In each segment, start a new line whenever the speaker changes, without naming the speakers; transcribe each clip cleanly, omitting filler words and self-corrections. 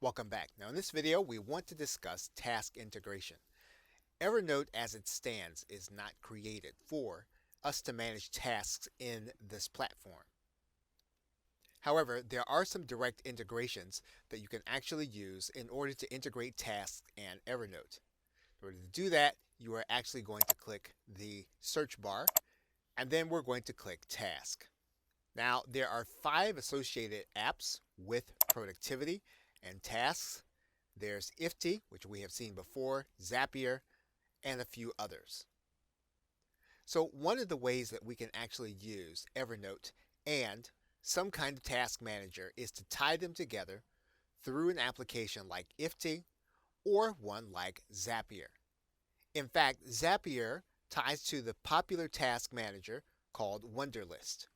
Welcome back. Now in this video we want to discuss task integration. Evernote as it stands is not created for us to manage tasks in this platform. However, there are some direct integrations that you can actually use in order to integrate tasks and Evernote. In order to do that, you are actually going to click the search bar and then we're going to click task. Now there are 5 associated apps with productivity and tasks. There's Ifty, which we have seen before, Zapier, and a few others. So one of the ways that we can actually use Evernote and some kind of task manager is to tie them together through an application like Ifty or one like Zapier. In fact, Zapier ties to the popular task manager called Wunderlist.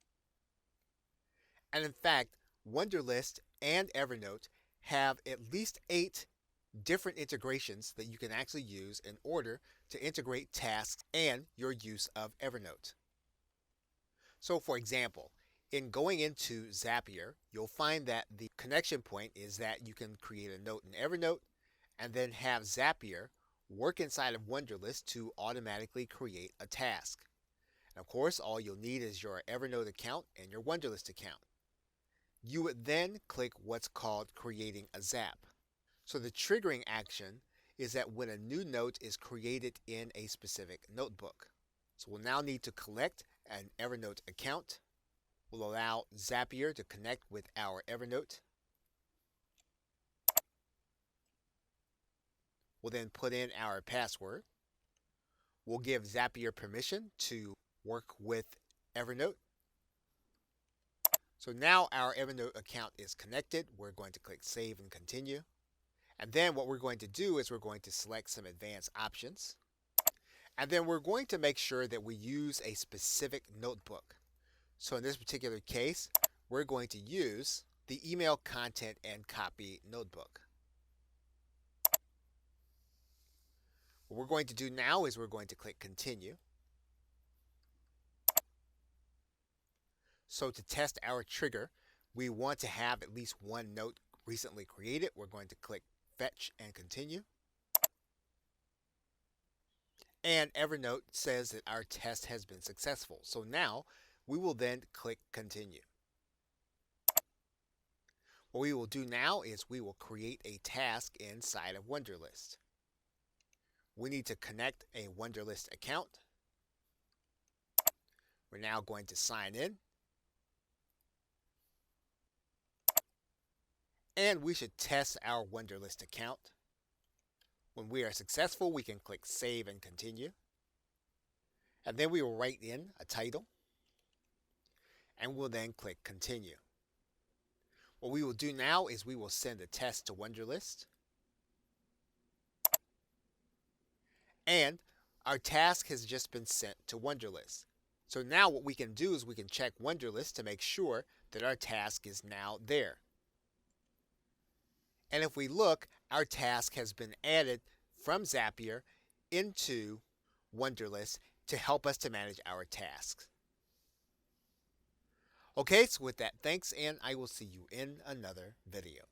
And in fact, Wunderlist and Evernote have at least 8 different integrations that you can actually use in order to integrate tasks and your use of Evernote. So for example, in going into Zapier, you'll find that the connection point is that you can create a note in Evernote and then have Zapier work inside of Wunderlist to automatically create a task. And of course, all you'll need is your Evernote account and your Wunderlist account. You would then click what's called creating a zap. So the triggering action is that when a new note is created in a specific notebook. So we'll now need to collect an Evernote account. We'll allow Zapier to connect with our Evernote. We'll then put in our password. We'll give Zapier permission to work with Evernote. So now our Evernote account is connected. We're going to click Save and Continue. And then what we're going to do is we're going to select some advanced options. And then we're going to make sure that we use a specific notebook. So in this particular case, we're going to use the Email Content and Copy notebook. What we're going to do now is we're going to click Continue. So to test our trigger, we want to have at least one note recently created. We're going to click Fetch and Continue. And Evernote says that our test has been successful. So now we will then click Continue. What we will do now is we will create a task inside of Wunderlist. We need to connect a Wunderlist account. We're now going to sign in. And we should test our Wunderlist account. When we are successful, we can click Save and Continue. And then we will write in a title. And we'll then click Continue. What we will do now is we will send a test to Wunderlist. And our task has just been sent to Wunderlist. So now what we can do is we can check Wunderlist to make sure that our task is now there. And if we look, our task has been added from Zapier into Wunderlist to help us to manage our tasks. Okay, so with that, thanks, and I will see you in another video.